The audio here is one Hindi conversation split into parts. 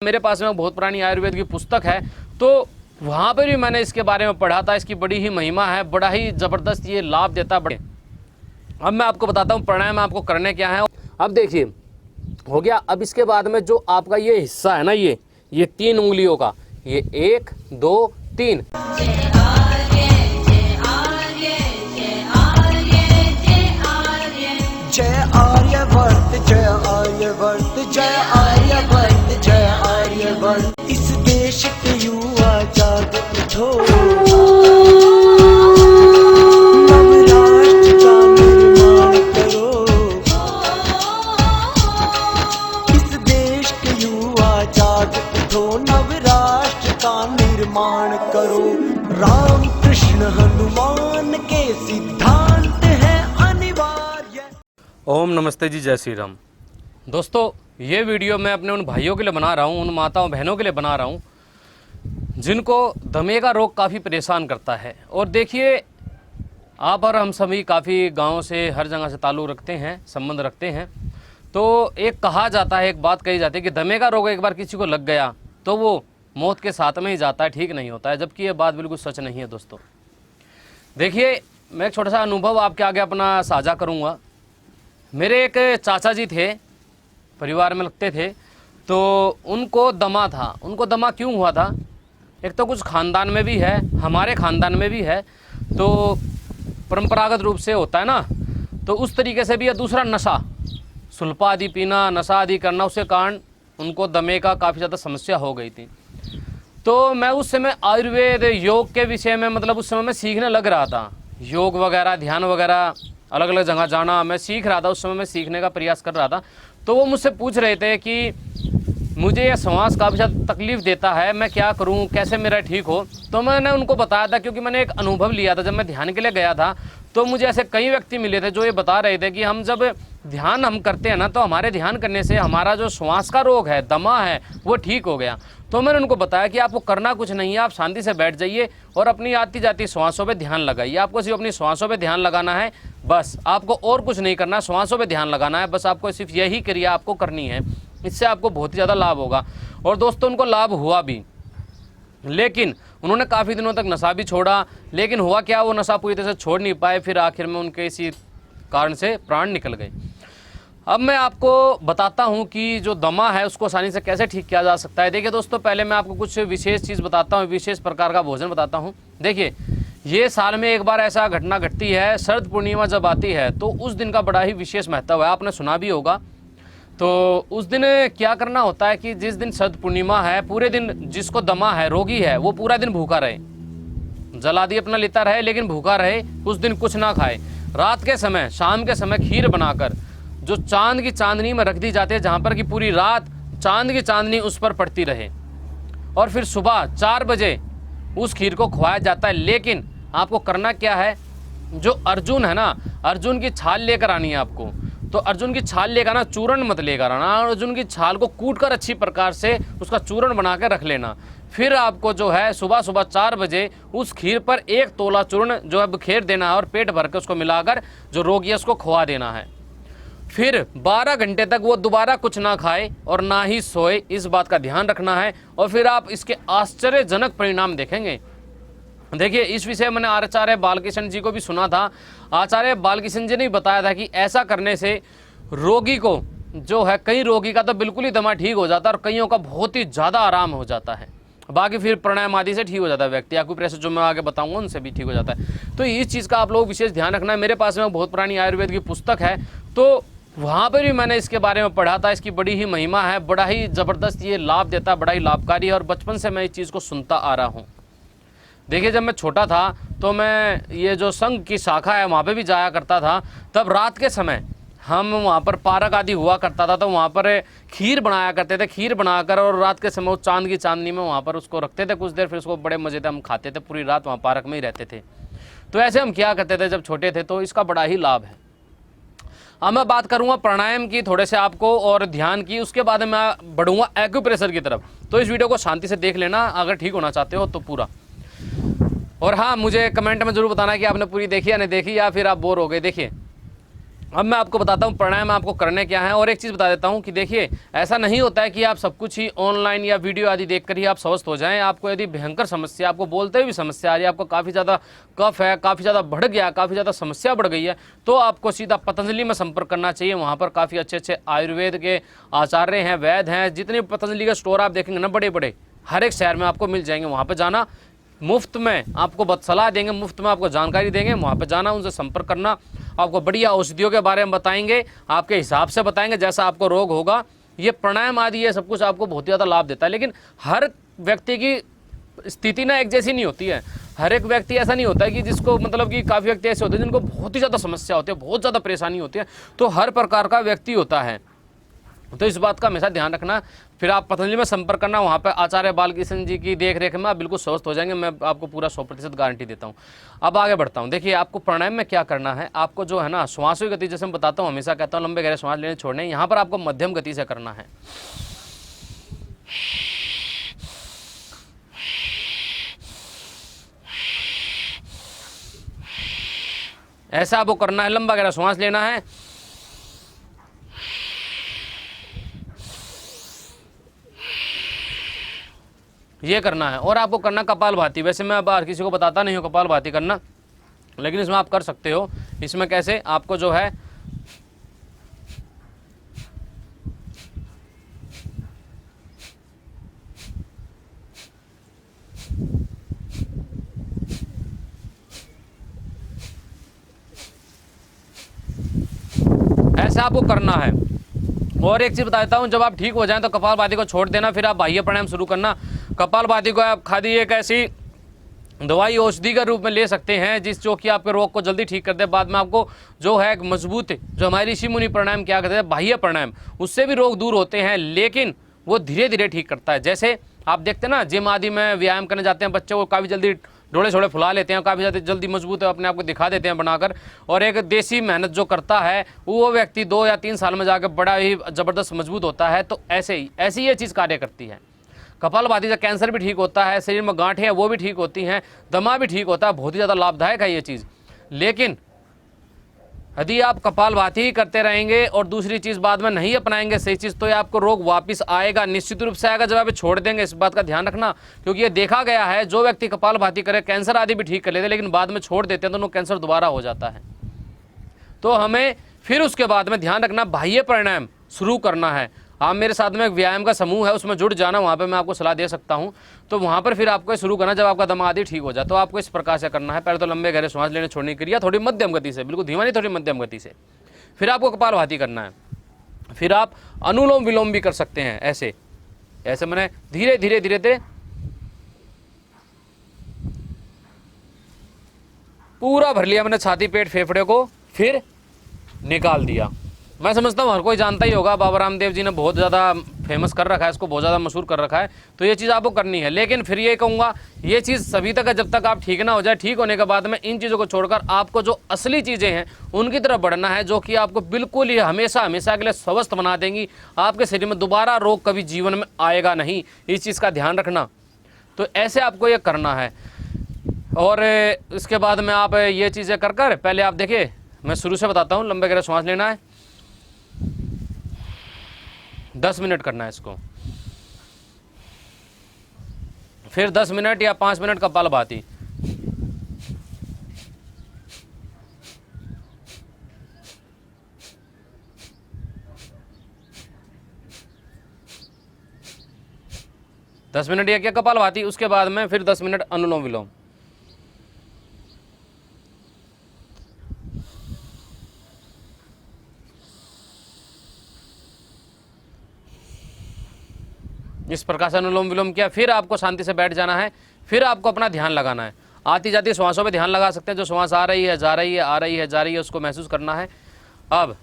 मेरे पास में बहुत पुरानी आयुर्वेद की पुस्तक है, तो वहाँ पर भी मैंने इसके बारे में पढ़ा था। इसकी बड़ी ही महिमा है, बड़ा ही ज़बरदस्त ये लाभ देता बड़े। अब मैं आपको बताता हूँ प्राणायाम आपको करने क्या है। अब देखिए हो गया। अब इसके बाद में जो आपका ये हिस्सा है ना, ये 3 उंगलियों का, ये 1 2 3। जय आर्यवर्त जय आर्यवर्त जय आर्यवर्त जय आर्यवर्त। इस देश के युवा जाग उठो, नवराष्ट्र का निर्माण करो। इस देश के युवा जाग उठो, नवराष्ट्र का निर्माण करो। राम कृष्ण हनुमान के सिद्धांत है अनिवार्य। ओम नमस्ते जी, जय श्री राम। दोस्तों ये वीडियो मैं अपने उन भाइयों के लिए बना रहा हूँ, उन माताओं बहनों के लिए बना रहा हूँ जिनको दमे का रोग काफ़ी परेशान करता है। और देखिए आप और हम सभी काफ़ी गाँव से, हर जगह से ताल्लुक़ रखते हैं, संबंध रखते हैं। तो एक कहा जाता है, एक बात कही जाती है कि दमे का रोग एक बार किसी को लग गया तो वो मौत के साथ में ही जाता है, ठीक नहीं होता है। जबकि ये बात बिल्कुल सच नहीं है दोस्तों। देखिए मैं एक छोटा सा अनुभव आपके आगे अपना साझा करूँगा। मेरे एक चाचा जी थे, परिवार में लगते थे, तो उनको दमा था। उनको दमा क्यों हुआ था? एक तो कुछ ख़ानदान में भी है, हमारे ख़ानदान में भी है, तो परंपरागत रूप से होता है ना, तो उस तरीके से भी है। दूसरा नशा, सुल्फा आदि पीना, नशा आदि करना, उसके कारण उनको दमे का काफ़ी ज़्यादा समस्या हो गई थी। तो मैं उस समय आयुर्वेद योग के विषय में, मतलब उस समय मैं सीखने लग रहा था। योग वगैरह, ध्यान वगैरह, अलग अलग जगह जाना मैं सीख रहा था। उस समय मैं सीखने का प्रयास कर रहा था। तो वो मुझसे पूछ रहे थे कि मुझे यह श्वास काफ़ी ज़्यादा तकलीफ़ देता है, मैं क्या करूं, कैसे मेरा ठीक हो। तो मैंने उनको बताया था, क्योंकि मैंने एक अनुभव लिया था। जब मैं ध्यान के लिए गया था तो मुझे ऐसे कई व्यक्ति मिले थे जो ये बता रहे थे कि हम जब ध्यान हम करते हैं ना, तो हमारे ध्यान करने से हमारा जो श्वास का रोग है, दमा है, वो ठीक हो गया। तो मैंने उनको बताया कि आपको करना कुछ नहीं है, आप शांति से बैठ जाइए और अपनी आती जाती श्वासों पे ध्यान लगाइए। आपको सिर्फ अपनी श्वासों पे ध्यान लगाना है, बस। आपको और कुछ नहीं करना, श्वासों पे ध्यान लगाना है, बस। आपको सिर्फ यही क्रिया आपको करनी है। इससे आपको बहुत ही ज़्यादा लाभ होगा। और दोस्तों उनको लाभ हुआ भी, लेकिन उन्होंने काफ़ी दिनों तक नशा भी छोड़ा। लेकिन हुआ क्या, वो नशा पूरी तरह से छोड़ नहीं पाए। फिर आखिर में उनके इसी कारण से प्राण निकल गए। अब मैं आपको बताता हूं कि जो दमा है उसको आसानी से कैसे ठीक किया जा सकता है। देखिए दोस्तों, पहले मैं आपको कुछ विशेष चीज़ बताता हूं, विशेष प्रकार का भोजन बताता हूं। देखिए ये साल में एक बार ऐसा घटना घटती है, शरद पूर्णिमा जब आती है तो उस दिन का बड़ा ही विशेष महत्व है। आपने सुना भी होगा। तो उस दिन क्या करना होता है कि जिस दिन शरद पूर्णिमा है, पूरे दिन जिसको दमा है, रोगी है, वो पूरा दिन भूखा रहे, जल आदि अपना लेता रहे, लेकिन भूखा रहे। उस दिन कुछ ना खाए। रात के समय, शाम के समय खीर बनाकर जो चांद की चांदनी में रख दी जाती है, जहाँ पर कि पूरी रात चांद की चांदनी उस पर पड़ती रहे, और फिर सुबह 4 बजे उस खीर को खवाया जाता है। लेकिन आपको करना क्या है, जो अर्जुन है ना, अर्जुन की छाल लेकर आनी है आपको। तो अर्जुन की छाल लेकर आना, चूर्ण मत लेकर आना। अर्जुन की छाल को कूटकर अच्छी प्रकार से उसका चूर्ण बना के रख लेना। फिर आपको जो है सुबह सुबह 4 बजे उस खीर पर 1 तोला चूर्ण जो है बिखेर देना है, और पेट भर के उसको मिलाकर जो रोगी है उसको खवा देना है। फिर 12 घंटे तक वो दोबारा कुछ ना खाए और ना ही सोए, इस बात का ध्यान रखना है। और फिर आप इसके आश्चर्यजनक परिणाम देखेंगे। देखिए इस विषय मैंने आचार्य बालकृष्ण जी को भी सुना था। आचार्य बालकृष्ण जी ने बताया था कि ऐसा करने से रोगी को जो है, कई रोगी का तो बिल्कुल ही दमा ठीक हो जाता है, और कईयों का बहुत ही ज़्यादा आराम हो जाता है। बाकी फिर प्राणायाम आदि से ठीक हो जाता है व्यक्ति। एक्यूप्रेशर जो मैं आगे बताऊंगा उनसे भी ठीक हो जाता है। तो इस चीज़ का आप लोग विशेष ध्यान रखना है। मेरे पास में बहुत पुरानी आयुर्वेद की पुस्तक है, तो वहाँ पर भी मैंने इसके बारे में पढ़ा था। इसकी बड़ी ही महिमा है, बड़ा ही ज़बरदस्त ये लाभ देता है, बड़ा ही लाभकारी है। और बचपन से मैं इस चीज़ को सुनता आ रहा हूँ। देखिए जब मैं छोटा था तो मैं ये जो संघ की शाखा है वहाँ पे भी जाया करता था। तब रात के समय हम वहाँ पर पार्क आदि हुआ करता था, तो वहाँ पर खीर बनाया करते थे। खीर बनाकर और रात के समय वो चांद की चांदनी में वहाँ पर उसको रखते थे कुछ देर, फिर उसको बड़े मज़े से हम खाते थे। पूरी रात वहाँ पार्क में ही रहते थे। तो ऐसे हम क्या करते थे जब छोटे थे, तो इसका बड़ा ही लाभ है। अब मैं बात करूँगा प्राणायाम की थोड़े से आपको, और ध्यान की। उसके बाद मैं बढ़ूँगा एक्यूप्रेशर की तरफ। तो इस वीडियो को शांति से देख लेना अगर ठीक होना चाहते हो तो पूरा। और हाँ, मुझे कमेंट में ज़रूर बताना कि आपने पूरी देखी या नहीं देखी, या फिर आप बोर हो गए। देखिए अब मैं आपको बताता हूँ प्राणायाम आपको करने क्या है। और एक चीज़ बता देता हूँ कि देखिए, ऐसा नहीं होता है कि आप सब कुछ ही ऑनलाइन या वीडियो आदि देखकर ही आप स्वस्थ हो जाएं। आपको यदि भयंकर समस्या, आपको बोलते हुए भी समस्या आ रही है, आपको काफ़ी ज़्यादा कफ है, काफ़ी ज़्यादा बढ़ गया, काफ़ी ज़्यादा समस्या बढ़ गई है, तो आपको सीधा पतंजलि में संपर्क करना चाहिए। वहाँ पर काफ़ी अच्छे अच्छे आयुर्वेद के आचार्य हैं, वैद्य हैं। जितने पतंजलि के स्टोर आप देखेंगे ना बड़े बड़े, हर एक शहर में आपको मिल जाएंगे। वहाँ पर जाना, मुफ्त में आपको सलाह देंगे, मुफ्त में आपको जानकारी देंगे। वहाँ पर जाना, उनसे संपर्क करना, आपको बढ़िया औषधियों के बारे में बताएंगे, आपके हिसाब से बताएंगे जैसा आपको रोग होगा। ये प्राणायाम आदि ये सब कुछ आपको बहुत ही ज़्यादा लाभ देता है। लेकिन हर व्यक्ति की स्थिति ना एक जैसी नहीं होती है। हर एक व्यक्ति ऐसा नहीं होता है कि जिसको मतलब कि काफ़ी व्यक्ति ऐसे होते हैं जिनको बहुत ही ज़्यादा समस्या होती है, बहुत ज़्यादा परेशानी होती है। तो हर प्रकार का व्यक्ति होता है, तो इस बात का हमेशा ध्यान रखना। फिर आप पतंजलि में संपर्क करना, वहाँ पर आचार्य बालकृष्ण जी की देख रेख में आप बिल्कुल स्वस्थ हो जाएंगे। मैं आपको पूरा 100% गारंटी देता हूँ। अब आगे बढ़ता हूँ। देखिए, आपको प्राणायाम में क्या करना है, आपको जो है ना श्वासों की गति, जैसे मैं बताता हूँ, हमेशा कहता हूँ लंबे गहरे श्वास लेने छोड़ने, यहाँ पर आपको मध्यम गति से करना है। ऐसा आपको करना है, लंबा गहरा श्वास लेना है। ये करना है। और आपको करना कपालभाति। वैसे मैं अब हर किसी को बताता नहीं हूँ कपालभाति करना, लेकिन इसमें आप कर सकते हो। इसमें कैसे, आपको जो है ऐसा आपको करना है। और एक चीज़ बता देता हूँ, जब आप ठीक हो जाएं तो कपालभाति को छोड़ देना, फिर आप बाह्य प्राणायाम शुरू करना। कपालभाति को आप खाली एक ऐसी दवाई औषधि के रूप में ले सकते हैं जो कि आपके रोग को जल्दी ठीक कर दे। बाद में आपको जो है मजबूत, जो हमारे ऋषि मुनि प्राणायाम क्या कहते हैं, बाह्य प्राणायाम, उससे भी रोग दूर होते हैं, लेकिन वो धीरे धीरे ठीक करता है। जैसे आप देखते हैं ना, जिम आदि में व्यायाम करने जाते हैं बच्चे, को काफ़ी जल्दी डोले छोड़े फुला लेते हैं, काफ़ी ज़्यादा जल्दी मजबूत है, अपने आप को दिखा देते हैं बनाकर। और एक देसी मेहनत जो करता है वो व्यक्ति 2 या 3 साल में जाकर बड़ा ही ज़बरदस्त मजबूत होता है। तो ऐसी ये चीज़ कार्य करती है। कपालभाति से कैंसर भी ठीक होता है, शरीर में गांठें हैं वो भी ठीक होती हैं, दमा भी ठीक होता है। बहुत ही ज़्यादा लाभदायक है ये चीज़। लेकिन यदि आप कपालभाति ही करते रहेंगे और दूसरी चीज़ बाद में नहीं अपनाएंगे सही चीज़, तो ये आपको रोग वापस आएगा, निश्चित रूप से आएगा जब आप छोड़ देंगे। इस बात का ध्यान रखना, क्योंकि ये देखा गया है, जो व्यक्ति कपालभाति करे कैंसर आदि भी ठीक कर लेते हैं, लेकिन बाद में छोड़ देते हैं तो उनको कैंसर दोबारा हो जाता है। तो हमें फिर उसके बाद में ध्यान रखना, बाह्य प्राणायाम शुरू करना है। आप मेरे साथ में एक व्यायाम का समूह है, उसमें जुड़ जाना, वहाँ पे मैं आपको सलाह दे सकता हूँ। तो वहाँ पर फिर आपको शुरू करना, जब आपका दमा आदि ठीक हो जाए। तो आपको इस प्रकार से करना है। पहले तो लंबे गहरे श्वास लेने छोड़ने की क्रिया थोड़ी मध्यम गति से, बिल्कुल धीमा नहीं, थोड़ी मध्यम गति से। फिर आपको कपालभाति करना है। फिर आप अनुलोम विलोम भी कर सकते हैं। ऐसे ऐसे मैंने धीरे धीरे धीरे धीरे पूरा भर लिया मैंने छाती पेट फेफड़े को, फिर निकाल दिया। मैं समझता हूँ हर कोई जानता ही होगा, बाबा रामदेव जी ने बहुत ज़्यादा फेमस कर रखा है, इसको बहुत ज़्यादा मशहूर कर रखा है। तो ये चीज़ आपको करनी है। लेकिन फिर ये कहूँगा, ये चीज़ सभी तक है जब तक आप ठीक ना हो जाए। ठीक होने के बाद में इन चीज़ों को छोड़कर आपको जो असली चीज़ें हैं उनकी तरफ बढ़ना है, जो कि आपको बिल्कुल ही हमेशा हमेशा के लिए स्वस्थ बना देंगी। आपके शरीर में दोबारा रोग कभी जीवन में आएगा नहीं, इस चीज़ का ध्यान रखना। तो ऐसे आपको ये करना है। और इसके बाद में आप ये चीज़ें कर कर, पहले आप देखिए, मैं शुरू से बताता हूँ। लंबे गहरे सांस लेना है, 10 मिनट करना है इसको। फिर 10 मिनट या 5 मिनट कपालभाति। दस मिनट या क्या कपालभाति, उसके बाद में फिर 10 मिनट अनुलोम विलोम। इस प्रकार से अनुलोम विलोम किया। फिर आपको शांति से बैठ जाना है। फिर आपको अपना ध्यान लगाना है। आती जाती श्वासों पे ध्यान लगा सकते हैं। जो श्वास आ रही है, जा रही है, आ रही है, जा रही है, उसको महसूस करना है। अब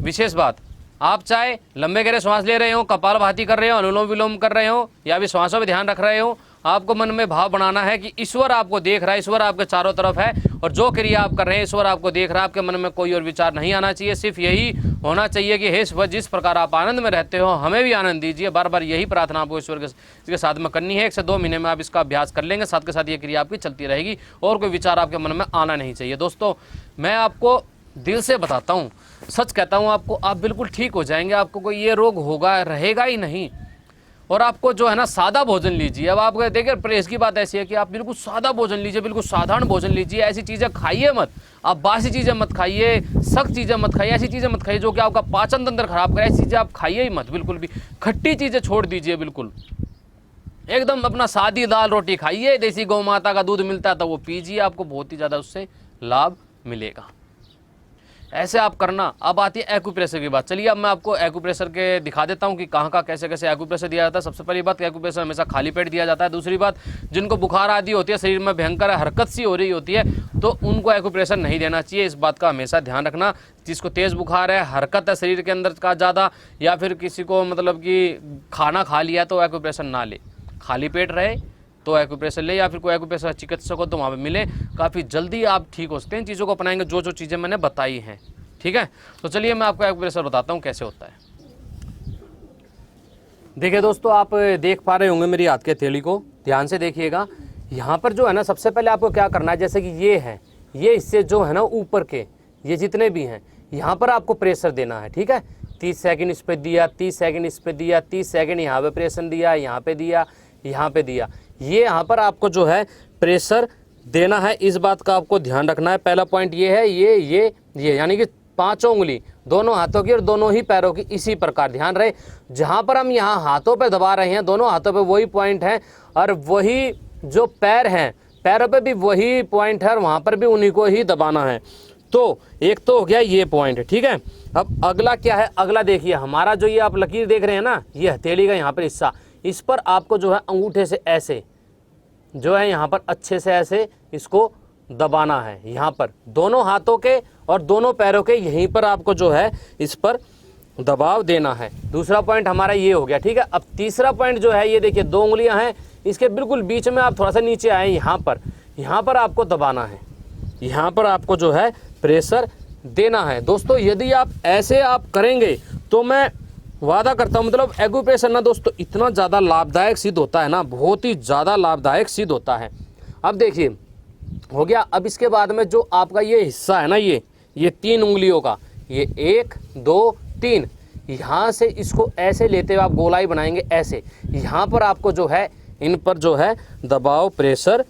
विशेष बात, आप चाहे लंबे गहरे श्वास ले रहे हो, कपालभाति कर रहे हो, अनुलोम विलोम कर रहे हो, या भी श्वासों पे ध्यान रख रहे हो, आपको मन में भाव बनाना है कि ईश्वर आपको देख रहा है, ईश्वर आपके चारों तरफ है, और जो क्रिया आप कर रहे हैं ईश्वर आपको देख रहा है। आपके मन में कोई और विचार नहीं आना चाहिए। सिर्फ यही होना चाहिए कि हे ईश्वर, जिस प्रकार आप आनंद में रहते हो हमें भी आनंद दीजिए। बार बार यही प्रार्थना आपको ईश्वर के साथ में करनी है। 1 से 2 महीने में आप इसका अभ्यास कर लेंगे, साथ के साथ ये क्रिया आपकी चलती रहेगी और कोई विचार आपके मन में आना नहीं चाहिए। दोस्तों, मैं आपको दिल से बताता हूँ, सच कहता हूँ आपको, आप बिल्कुल ठीक हो जाएंगे, आपको कोई ये रोग होगा रहेगा ही नहीं। और आपको जो है ना सादा भोजन लीजिए। अब आप देखिए परहेज की बात ऐसी है कि आप बिल्कुल सादा भोजन लीजिए, बिल्कुल साधारण भोजन लीजिए। ऐसी चीज़ें खाइए मत, आप बासी चीज़ें मत खाइए, सख्त चीज़ें मत खाइए, ऐसी चीज़ें मत खाइए जो कि आपका पाचन तंत्र खराब करे। ऐसी चीज़ें आप खाइए ही मत बिल्कुल भी। खट्टी चीज़ें छोड़ दीजिए बिल्कुल, एकदम अपना सादी दाल रोटी खाइए। देसी गौ माता का दूध मिलता है तो वो पीजिए, आपको बहुत ही ज़्यादा उससे लाभ मिलेगा। ऐसे आप करना। अब आती है एक्यूप्रेशर की बात। चलिए अब मैं आपको एक्यूप्रेशर के दिखा देता हूँ कि कहाँ कहाँ कैसे कैसे एक्यूप्रेशर दिया जाता है। सबसे पहली बात, एक्यूप्रेशर हमेशा खाली पेट दिया जाता है। दूसरी बात, जिनको बुखार आदि होती है, शरीर में भयंकर हरकत सी हो रही होती है, तो उनको एक्यूप्रेशर नहीं देना चाहिए। इस बात का हमेशा ध्यान रखना। जिसको तेज़ बुखार है, हरकत है शरीर के अंदर का ज़्यादा, या फिर किसी को मतलब कि खाना खा लिया तो एक्यूप्रेशर ना ले, खाली पेट रहे तो एक्यूप्रेशर ले, या फिर कोई एक्यूप्रेशर चिकित्सक हो तो वहाँ पे मिले। काफ़ी जल्दी आप ठीक हो सकते हैं चीज़ों को अपनाएंगे, जो जो चीज़ें मैंने बताई हैं। ठीक है, तो चलिए मैं आपको एक्यूप्रेशर बताता हूँ कैसे होता है। देखिए दोस्तों, आप देख पा रहे होंगे मेरी हाथ के हथेली को, ध्यान से देखिएगा। यहाँ पर जो है ना, सबसे पहले आपको क्या करना है, जैसे कि ये है, ये इससे जो है ना ऊपर के ये जितने भी हैं, यहाँ पर आपको प्रेशर देना है। ठीक है, 30 सेकंड इस पर दिया, 30 सेकंड इस पर दिया, 30 सेकंड यहाँ पे प्रेशर दिया, यहाँ पे दिया, यहाँ पे दिया। ये यहाँ पर आपको जो है प्रेशर देना है। इस बात का आपको ध्यान रखना है। पहला पॉइंट ये है, ये यानी कि 5 उंगली दोनों हाथों की और दोनों ही पैरों की इसी प्रकार ध्यान रहे। जहाँ पर हम यहाँ हाथों पे दबा रहे हैं, दोनों हाथों पे वही पॉइंट है, और वही जो पैर हैं, पैरों पे भी वही पॉइंट है, और वहाँ पर भी उन्हीं को ही दबाना है। तो एक तो हो गया ये पॉइंट। ठीक है, अब अगला क्या है, अगला देखिए, हमारा जो ये आप लकीर देख रहे हैं ना, ये हथेली का यहाँ पर हिस्सा, इस पर आपको जो है अंगूठे से ऐसे जो है यहाँ पर अच्छे से ऐसे इसको दबाना है। यहाँ पर दोनों हाथों के और दोनों पैरों के यहीं पर आपको जो है इस पर दबाव देना है। दूसरा पॉइंट हमारा ये हो गया। ठीक है, अब तीसरा पॉइंट जो है, ये देखिए 2 उंगलियां हैं, इसके बिल्कुल बीच में आप थोड़ा सा नीचे आए, यहाँ पर आपको दबाना है, यहाँ पर आपको जो है प्रेशर देना है। दोस्तों यदि आप ऐसे आप करेंगे तो मैं वादा करता हूँ, मतलब एक्यूप्रेशर ना दोस्तों इतना ज़्यादा लाभदायक सिद्ध होता है ना, बहुत ही ज़्यादा लाभदायक सिद्ध होता है। अब देखिए हो गया। अब इसके बाद में जो आपका ये हिस्सा है ना, ये 3 उंगलियों का, ये 1 2 3, यहाँ से इसको ऐसे लेते हुए आप गोलाई बनाएंगे ऐसे। यहाँ पर आपको जो है इन पर जो है दबाव प्रेशर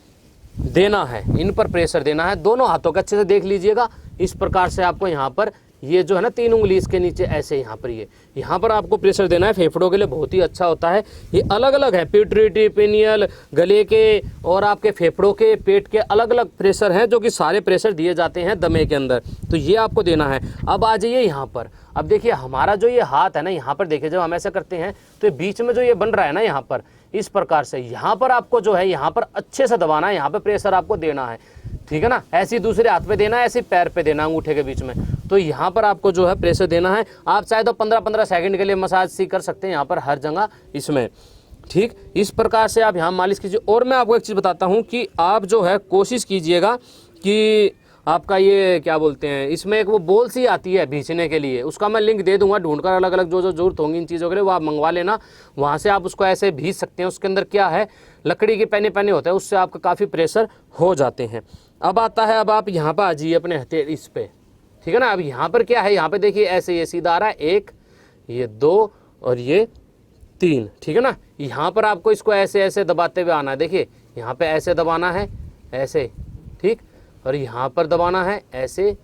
देना है, इन पर प्रेशर देना है। दोनों हाथों का अच्छे से देख लीजिएगा। इस प्रकार से आपको यहाँ पर ये जो है ना 3 उंगली इसके नीचे ऐसे यहाँ पर यहाँ पर आपको प्रेशर देना है। फेफड़ों के लिए बहुत ही अच्छा होता है। ये अलग अलग है, पिट्यूटरी, पिनियल, गले के और आपके फेफड़ों के, पेट के अलग अलग प्रेशर हैं, जो कि सारे प्रेशर दिए जाते हैं दमे के अंदर। तो ये आपको देना है। अब आ जाइए यहाँ पर। अब देखिए हमारा जो ये हाथ है ना, यहाँ पर देखिए जब हम ऐसा करते हैं तो बीच में जो ये बन रहा है ना, यहाँ पर इस प्रकार से यहाँ पर आपको जो है यहाँ पर अच्छे से दबाना है, यहाँ पर प्रेशर आपको देना है। ठीक है ना, ऐसे दूसरे हाथ पे देना है, ऐसे पैर पे देना, अंगूठे के बीच में। तो यहाँ पर आपको जो है प्रेशर देना है। आप चाहे तो 15-15 सेकंड के लिए मसाज सी कर सकते हैं यहाँ पर हर जगह इसमें। ठीक, इस प्रकार से आप यहाँ मालिश कीजिए। और मैं आपको एक चीज़ बताता हूँ कि आप जो है कोशिश कीजिएगा कि आपका ये क्या बोलते हैं, इसमें एक वो बॉल सी आती है भींचने के लिए, उसका मैं लिंक दे दूंगा ढूंढकर, अलग अलग जो जो जरूरत होंगी इन चीज़ों के लिए वो आप मंगवा लेना। वहाँ से आप उसको ऐसे भींच सकते हैं। उसके अंदर क्या है, लकड़ी के पैने होते हैं, उससे आपका काफ़ी प्रेशर हो जाते हैं। अब आता है, अब आप यहाँ पर आ जाइए अपने हथेली इस पे। ठीक है ना, अब यहाँ पर क्या है, यहाँ पे देखिए ऐसे ये सीधा आ रहा है, 1 ये 2 और ये 3। ठीक है ना, यहाँ पर आपको इसको ऐसे ऐसे दबाते हुए आना है। देखिए यहाँ पे ऐसे दबाना है ऐसे, ठीक, और यहाँ पर दबाना है ऐसे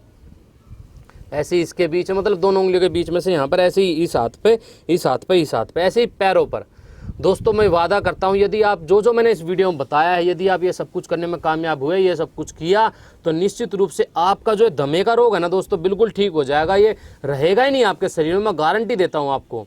ऐसे, इसके बीच में मतलब दोनों उंगलियों के बीच में से यहाँ पर ऐसे ही, इस हाथ पे इस हाथ पे इस हाथ पे, ऐसे ही पैरों पर। दोस्तों मैं वादा करता हूँ यदि आप जो मैंने इस वीडियो में बताया है, यदि आप ये सब कुछ करने में कामयाब हुए, ये सब कुछ किया, तो निश्चित रूप से आपका जो दमे का रोग है ना दोस्तों बिल्कुल ठीक हो जाएगा। ये रहेगा ही नहीं आपके शरीर में, मैं गारंटी देता हूँ आपको।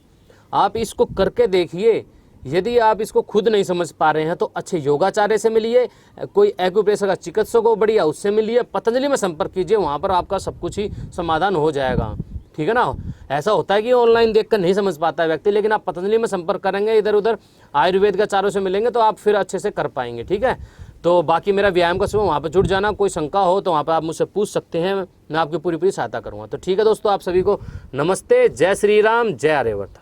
आप इसको करके देखिए। यदि आप इसको खुद नहीं समझ पा रहे हैं तो अच्छे योगाचार्य से मिलिए, कोई एक्यूप्रेशर का चिकित्सक हो बढ़िया, उससे मिलिए, पतंजलि में संपर्क कीजिए, वहाँ पर आपका सब कुछ ही समाधान हो जाएगा। ठीक है ना, ऐसा होता है कि ऑनलाइन देखकर नहीं समझ पाता है व्यक्ति, लेकिन आप पतंजलि में संपर्क करेंगे, इधर उधर आयुर्वेद का चारों से मिलेंगे तो आप फिर अच्छे से कर पाएंगे। ठीक है, तो बाकी मेरा व्यायाम का समय, वहाँ पर जुड़ जाना। कोई शंका हो तो वहाँ पर आप मुझसे पूछ सकते हैं, मैं आपकी पूरी सहायता करूँगा। तो ठीक है दोस्तों, आप सभी को नमस्ते, जय श्री राम, जय आर्यवर्त।